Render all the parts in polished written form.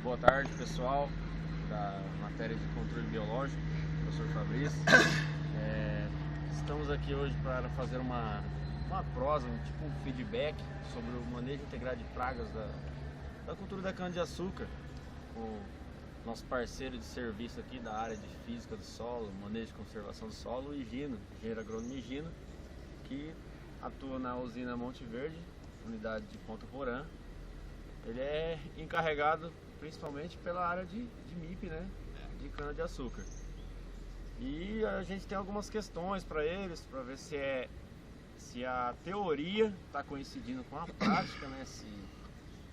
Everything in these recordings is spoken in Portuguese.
Boa tarde, pessoal da matéria de controle biológico, professor Fabrício. Estamos aqui hoje para fazer uma prosa, tipo um feedback sobre o manejo integrado de pragas da cultura da cana-de-açúcar, com o nosso parceiro de serviço aqui da área de física do solo, manejo de conservação do solo, o Higino, engenheiro agrônomo Higino, que atua na usina Monte Verde, unidade de Ponta Porã. Ele é encarregado principalmente pela área de MIP, né? De cana-de-açúcar. E a gente tem algumas questões para eles, para ver se a teoria está coincidindo com a prática, né? Se,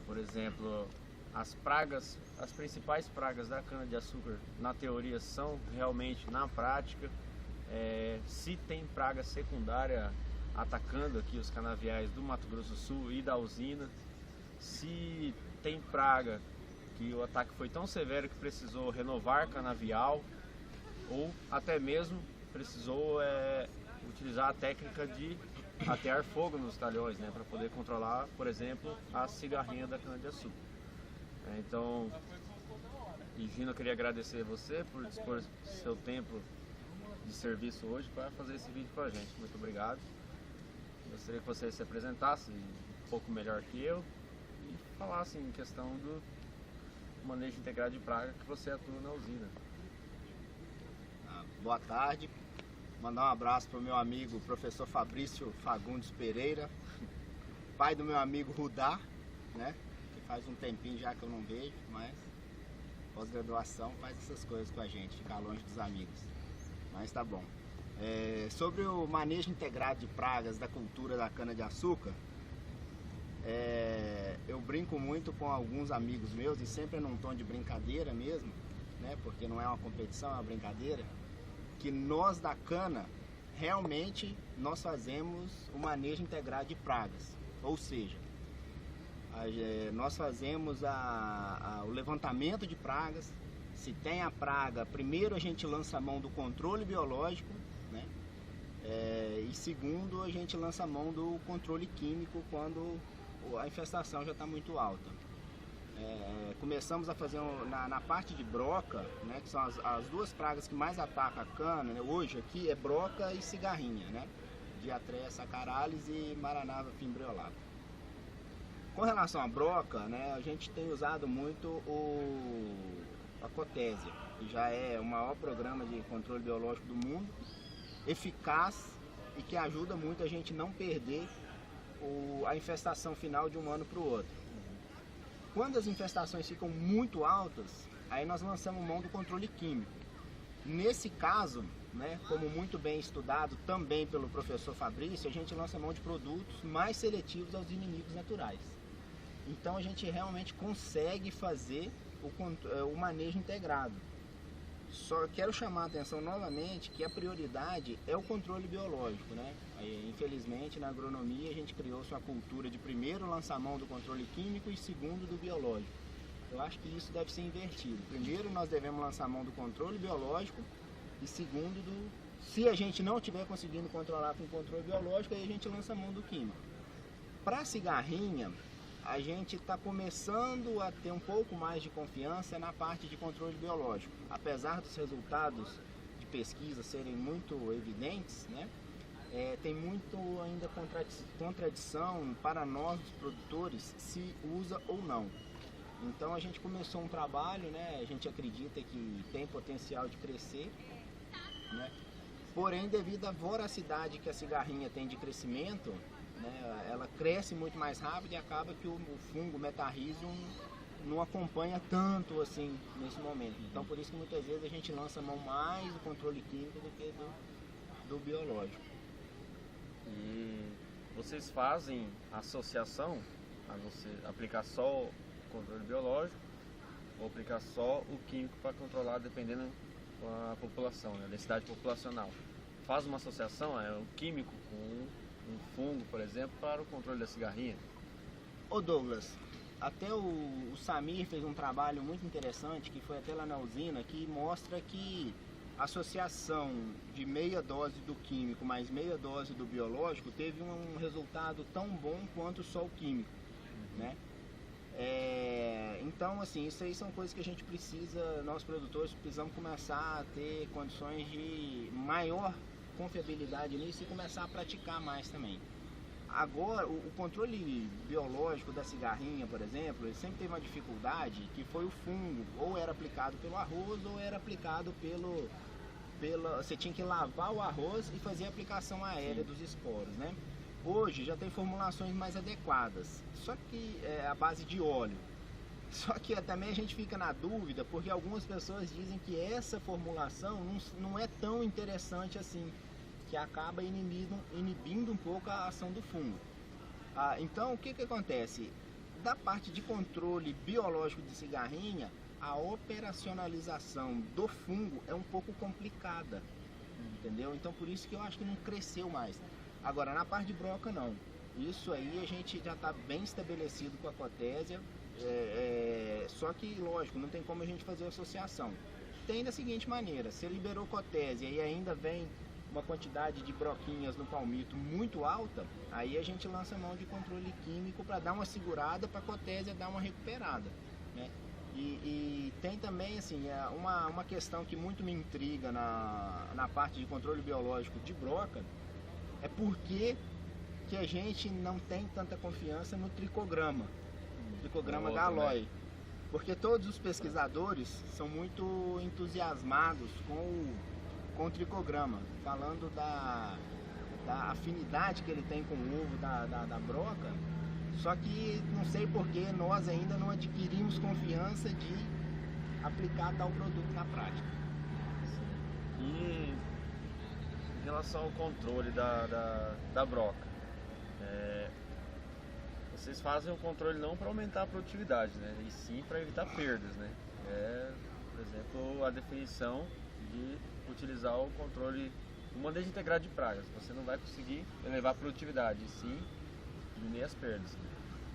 por exemplo, as principais pragas da cana-de-açúcar na teoria são realmente na prática, se tem praga secundária atacando aqui os canaviais do Mato Grosso do Sul e da usina, se tem praga que o ataque foi tão severo que precisou renovar canavial ou até mesmo precisou utilizar a técnica de atear fogo nos talhões, né, para poder controlar, por exemplo, a cigarrinha da cana-de-açúcar. Então, Higino, eu queria agradecer você por dispor seu tempo de serviço hoje para fazer esse vídeo para a gente. Muito obrigado. Gostaria que você se apresentasse um pouco melhor que eu e falasse em questão do manejo integrado de praga que você atua na usina. Boa tarde, mandar um abraço para o meu amigo professor Fabrício Fagundes Pereira, pai do meu amigo Rudá, né? Que faz um tempinho já que eu não vejo, mas pós-graduação faz essas coisas com a gente, ficar longe dos amigos, mas tá bom. Sobre o manejo integrado de pragas da cultura da cana-de-açúcar, eu brinco muito com alguns amigos meus, e sempre num tom de brincadeira mesmo, né? Porque não é uma competição, é uma brincadeira, que nós da cana, realmente, nós fazemos o manejo integrado de pragas, ou seja, nós fazemos o levantamento de pragas. Se tem a praga, primeiro a gente lança a mão do controle biológico, né? E segundo, a gente lança a mão do controle químico quando a infestação já está muito alta. Começamos a fazer na parte de broca, né, que são as duas pragas que mais atacam a cana, né, hoje aqui é broca e cigarrinha, né? Diatreia sacaralis e maranava fimbriolata. Com relação à broca, né, a gente tem usado muito a Cotésia, que já é o maior programa de controle biológico do mundo, eficaz e que ajuda muito a gente não perder a infestação final de um ano para o outro. Quando as infestações ficam muito altas, aí nós lançamos mão do controle químico. Nesse caso, né, como muito bem estudado também pelo professor Fabrício, a gente lança mão de produtos mais seletivos aos inimigos naturais. Então a gente realmente consegue fazer o manejo integrado. Só quero chamar a atenção novamente que a prioridade é o controle biológico, né? Infelizmente, na agronomia a gente criou sua cultura de primeiro lançar mão do controle químico e segundo do biológico. Eu acho que isso deve ser invertido. Primeiro nós devemos lançar mão do controle biológico e segundo se a gente não estiver conseguindo controlar com o controle biológico, aí a gente lança mão do químico. Para a cigarrinha, a gente está começando a ter um pouco mais de confiança na parte de controle biológico. Apesar dos resultados de pesquisa serem muito evidentes, né, tem muito ainda contradição para nós, os produtores, se usa ou não. Então a gente começou um trabalho, né, a gente acredita que tem potencial de crescer, né, porém devido à voracidade que a cigarrinha tem de crescimento, né, ela cresce muito mais rápido e acaba que o fungo Metarrhizium não acompanha tanto assim nesse momento. Então por isso que muitas vezes a gente lança mão mais do controle químico do que do biológico. E vocês fazem associação a você aplicar só o controle biológico ou aplicar só o químico para controlar dependendo da população, né, a densidade populacional? Faz uma associação, o químico com um fungo, por exemplo, para o controle da cigarrinha? Ô Douglas, até o Samir fez um trabalho muito interessante, que foi até lá na usina, que mostra que a associação de meia dose do químico mais meia dose do biológico teve um resultado tão bom quanto só o químico, né? Então, assim, isso aí são coisas que a gente precisa, nós produtores precisamos começar a ter condições de maior confiabilidade nisso e começar a praticar mais também. Agora, o controle biológico da cigarrinha, por exemplo, ele sempre teve uma dificuldade, que foi o fungo, ou era aplicado pelo arroz, ou era aplicado você tinha que lavar o arroz e fazer a aplicação aérea dos esporos, né? Hoje já tem formulações mais adequadas, só que a base de óleo. Só que também a gente fica na dúvida, porque algumas pessoas dizem que essa formulação não é tão interessante assim, que acaba inibindo um pouco a ação do fungo. Então, o que acontece? Da parte de controle biológico de cigarrinha, a operacionalização do fungo é um pouco complicada, entendeu? Então, por isso que eu acho que não cresceu mais. Agora, na parte de broca, não. Isso aí a gente já está bem estabelecido com a Cotésia, só que, lógico, não tem como a gente fazer associação. Tem da seguinte maneira: você liberou Cotésia e ainda vem uma quantidade de broquinhas no palmito muito alta, aí a gente lança mão de controle químico para dar uma segurada, para a Cotésia dar uma recuperada, né? E tem também, assim, uma questão que muito me intriga na parte de controle biológico de broca, é porque que a gente não tem tanta confiança no tricograma Galloy. Porque todos os pesquisadores são muito entusiasmados com o tricograma, falando da afinidade que ele tem com o ovo da broca, só que não sei porque nós ainda não adquirimos confiança de aplicar tal produto na prática. E em relação ao controle da broca, vocês fazem o controle não para aumentar a produtividade, né? E sim para evitar perdas, né? Por exemplo, a definição de utilizar o controle, o manejo integrado de pragas. Você não vai conseguir elevar a produtividade, e sim diminuir as perdas.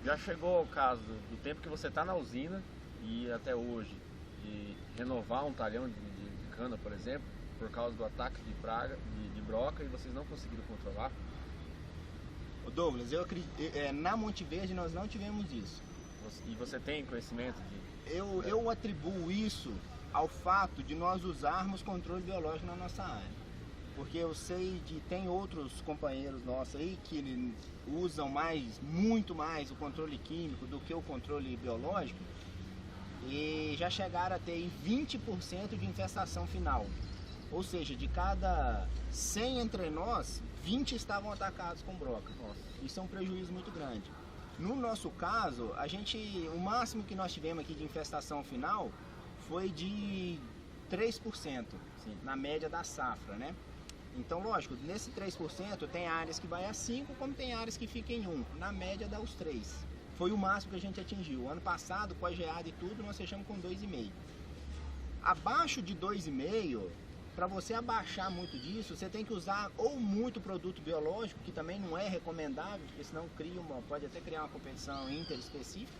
Já chegou ao caso do tempo que você está na usina e até hoje de renovar um talhão de cana, por exemplo, por causa do ataque de praga, de broca, e vocês não conseguiram controlar? Douglas, eu acredito, na Monte Verde nós não tivemos isso. E você tem conhecimento de... Eu atribuo isso ao fato de nós usarmos controle biológico na nossa área. Porque eu sei tem outros companheiros nossos aí que usam muito mais o controle químico do que o controle biológico, e já chegaram a ter 20% de infestação final. Ou seja, de cada 100 entre nós, 20 estavam atacados com broca. Nossa. Isso é um prejuízo muito grande. No nosso caso, o máximo que nós tivemos aqui de infestação final foi de 3%, Sim. Na média da safra, né? Então, lógico, nesse 3% tem áreas que vai a 5, como tem áreas que ficam em 1. Na média dá os 3. Foi o máximo que a gente atingiu. Ano passado, com a geada e tudo, nós fechamos com 2,5. Abaixo de 2,5, para você abaixar muito disso, você tem que usar ou muito produto biológico, que também não é recomendável, porque senão pode até criar uma competição interespecífica,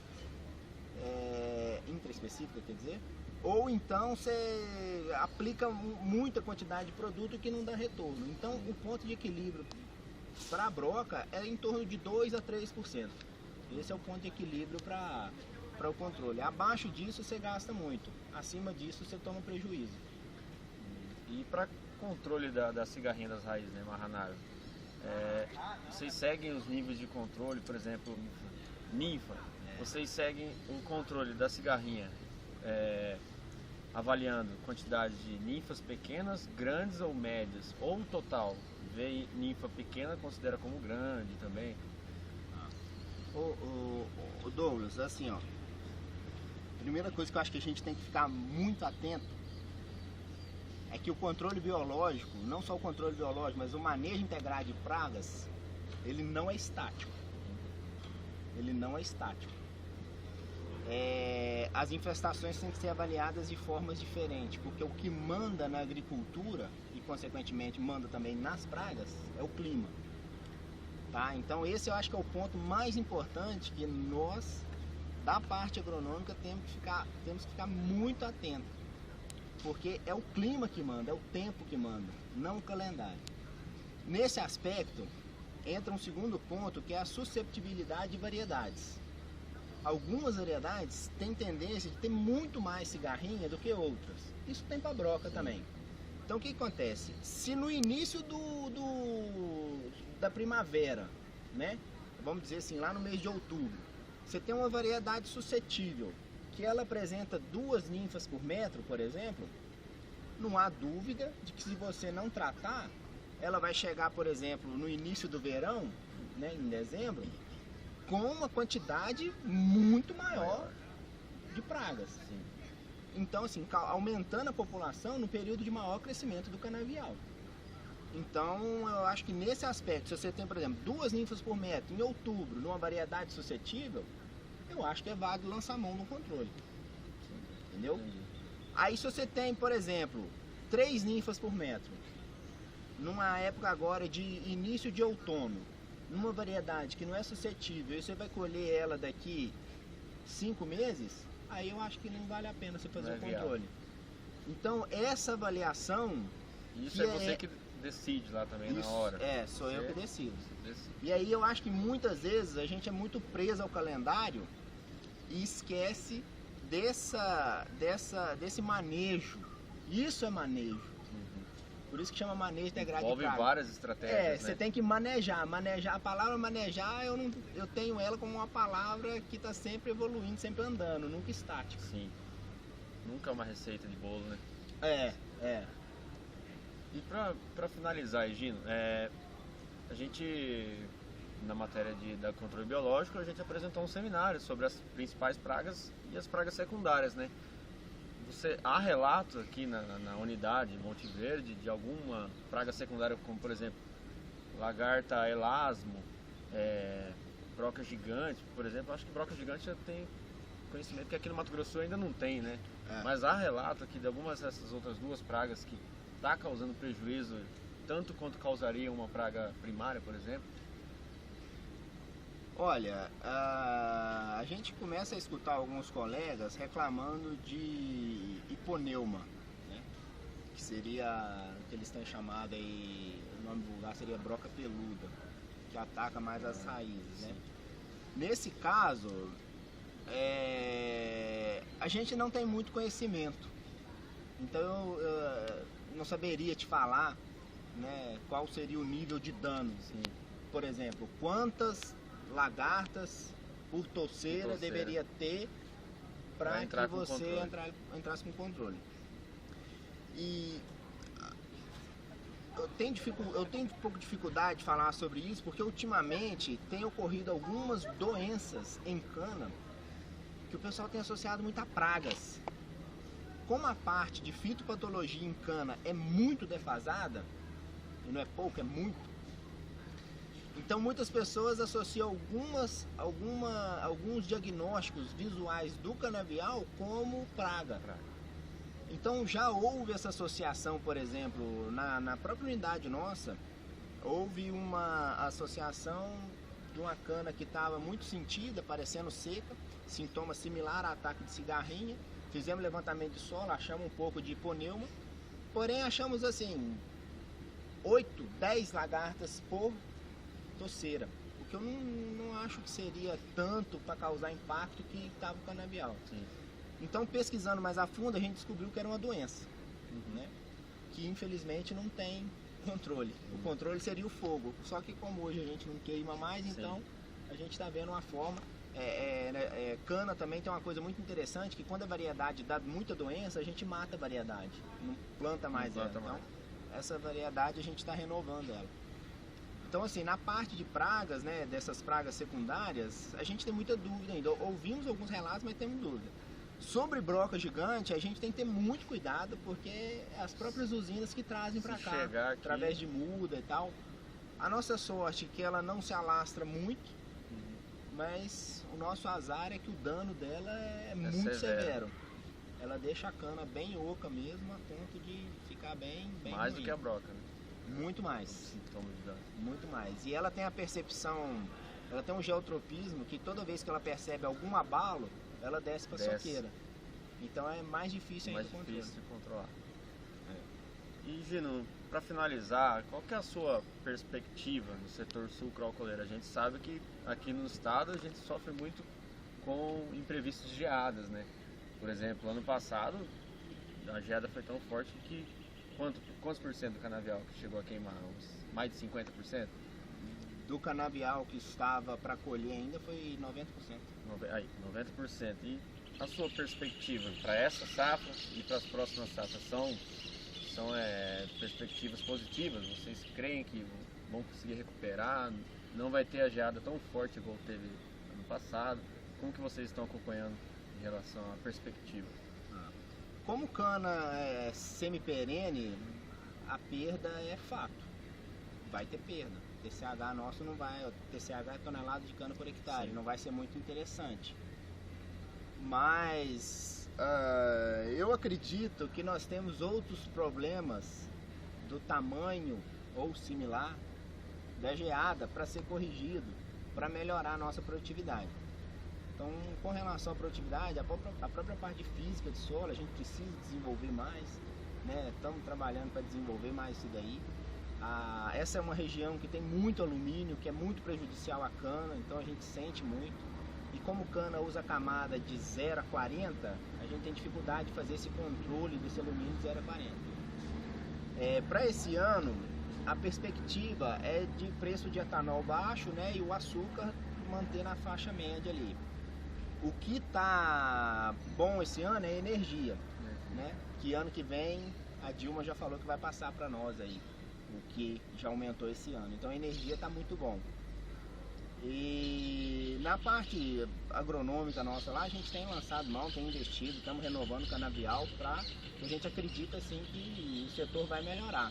quer dizer, ou então você aplica muita quantidade de produto que não dá retorno. Então o ponto de equilíbrio para a broca é em torno de 2 a 3%. Esse é o ponto de equilíbrio para o controle. Abaixo disso você gasta muito, acima disso você toma prejuízo. E para controle da cigarrinha das raízes, né, Marranário, vocês seguem os níveis de controle, por exemplo, ninfa, vocês seguem o controle da cigarrinha avaliando quantidade de ninfas pequenas, grandes ou médias, ou total, vê ninfa pequena, considera como grande também? O Douglas, assim, ó, primeira coisa que eu acho que a gente tem que ficar muito atento é que o controle biológico, não só o controle biológico, mas o manejo integrado de pragas, ele não é estático. Ele não é estático. As infestações têm que ser avaliadas de formas diferentes, porque o que manda na agricultura, e consequentemente manda também nas pragas, é o clima. Tá? Então esse eu acho que é o ponto mais importante que nós, da parte agronômica, temos que ficar muito atentos. Porque é o clima que manda, é o tempo que manda, não o calendário. Nesse aspecto, entra um segundo ponto, que é a susceptibilidade de variedades. algumas variedades têm tendência de ter muito mais cigarrinha do que outras. Isso tem para broca também. Então o que acontece? Se no início da primavera, né? Vamos dizer assim, lá no mês de outubro, você tem uma variedade suscetível, que ela apresenta 2 ninfas por metro, por exemplo, não há dúvida de que se você não tratar, ela vai chegar, por exemplo, no início do verão, né, em dezembro, com uma quantidade muito maior de pragas. Sim. Então, assim, aumentando a população no período de maior crescimento do canavial. Então, eu acho que nesse aspecto, se você tem, por exemplo, 2 ninfas por metro em outubro, numa variedade suscetível, eu acho que é válido lançar mão no controle. Entendeu? Entendi. Aí, se você tem, por exemplo, 3 ninfas por metro, numa época agora de início de outono, numa variedade que não é suscetível, e você vai colher ela daqui 5 meses, aí eu acho que não vale a pena você fazer o controle. Então, essa avaliação... Isso é você que decide lá também na hora. Sou eu que decido. E aí eu acho que muitas vezes a gente é muito preso ao calendário e esquece desse manejo. Isso é manejo. Por isso que chama manejo integrado de praga. Envolve várias estratégias, você tem que manejar. A palavra manejar, eu tenho ela como uma palavra que está sempre evoluindo, sempre andando, nunca estática. Sim. Nunca uma receita de bolo, né? E pra finalizar aí, Gino, a gente, na matéria da controle biológico, a gente apresentou um seminário sobre as principais pragas e as pragas secundárias, né? Há relatos aqui na unidade Monte Verde de alguma praga secundária, como por exemplo, lagarta elasmo, broca gigante, por exemplo. Acho que broca gigante já tem conhecimento, que aqui no Mato Grosso do Sul ainda não tem, né? Mas há relato aqui de algumas dessas outras 2 pragas que está causando prejuízo, tanto quanto causaria uma praga primária, por exemplo. Olha, a gente começa a escutar alguns colegas reclamando de hiponeuma, né? Que seria o que eles têm chamado aí, o nome vulgar seria broca peluda, que ataca mais as raízes, né? Nesse caso, a gente não tem muito conhecimento, então eu não saberia te falar, né, qual seria o nível de dano. Sim. Por exemplo, quantas lagartas por toceira deveria ter para que você entrasse com controle. E eu tenho um pouco de dificuldade de falar sobre isso, porque ultimamente tem ocorrido algumas doenças em cana que o pessoal tem associado muito a pragas. Como a parte de fitopatologia em cana é muito defasada, e não é pouco, é muito, então muitas pessoas associam alguns diagnósticos visuais do canavial como praga. Então já houve essa associação, por exemplo, na própria unidade nossa, houve uma associação de uma cana que estava muito sentida, parecendo seca, sintoma similar a ataque de cigarrinha. Fizemos levantamento de solo, achamos um pouco de hiponeuma, porém achamos assim 8, 10 lagartas por toceira, o que eu não acho que seria tanto para causar impacto que estava o canavial. Sim. Então, pesquisando mais a fundo, a gente descobriu que era uma doença, né? Que infelizmente não tem controle. O controle seria o fogo, só que como hoje a gente não queima mais, então a gente está vendo uma forma. Cana também tem uma coisa muito interessante, que quando a variedade dá muita doença, a gente mata a variedade, não planta mais ela. Então, essa variedade a gente está renovando ela. Então, assim, na parte de pragas, né, dessas pragas secundárias, a gente tem muita dúvida ainda. Ouvimos alguns relatos, mas temos dúvida. Sobre broca gigante, a gente tem que ter muito cuidado, porque é as próprias usinas que trazem para cá, através de muda e tal. A nossa sorte é que ela não se alastra muito, mas o nosso azar é que o dano dela é muito severo. Ela deixa a cana bem oca mesmo, a ponto de ficar bem mais ruim. Do que a broca, né? Muito mais. Muito mais. E ela tem a percepção, ela tem um geotropismo que toda vez que ela percebe algum abalo, ela desce para a soqueira. Então é mais difícil ainda de controlar. E Gino, para finalizar, qual que é a sua perspectiva no setor sucroalcooleiro? A gente sabe que aqui no estado a gente sofre muito com imprevistos de geadas, né? Por exemplo, ano passado a geada foi tão forte que quantos por cento do canavial que chegou a queimar? Mais de 50%? Do canavial que estava para colher ainda foi 90%. Aí, 90%. E a sua perspectiva para essa safra e para as próximas safras são perspectivas positivas? Vocês creem que vão conseguir recuperar? Não vai ter a geada tão forte igual teve ano passado? Como que vocês estão acompanhando em relação à perspectiva? Como cana é semi-perene, a perda é fato. Vai ter perda. TCH nosso não vai, TCH é tonelada de cana por hectare, não vai ser muito interessante. Mas eu acredito que nós temos outros problemas do tamanho ou similar da geada para ser corrigido, para melhorar a nossa produtividade. Então, com relação à produtividade, a própria parte física de solo, a gente precisa desenvolver mais, né? Estamos trabalhando para desenvolver mais isso daí. Essa é uma região que tem muito alumínio, que é muito prejudicial à cana, então a gente sente muito. E como cana usa camada de 0 a 40, a gente tem dificuldade de fazer esse controle desse alumínio de 0 a 40. Para esse ano, a perspectiva é de preço de etanol baixo, né? E o açúcar manter na faixa média ali. O que está bom esse ano é energia, né? Que ano que vem a Dilma já falou que vai passar para nós aí, o que já aumentou esse ano. Então a energia está muito bom. E na parte agronômica nossa lá, a gente tem lançado mão, tem investido, estamos renovando o canavial a gente acredita assim que o setor vai melhorar.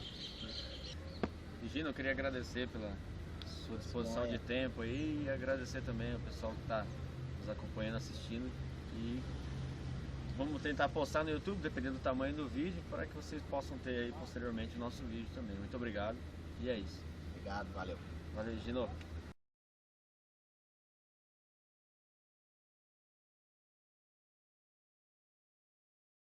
Gino, eu queria agradecer pela sua disposição de tempo aí e agradecer também ao pessoal que está nos acompanhando, assistindo, e vamos tentar postar no YouTube, dependendo do tamanho do vídeo, para que vocês possam ter aí posteriormente o nosso vídeo também. Muito obrigado e é isso. Obrigado, valeu. Valeu, Gino.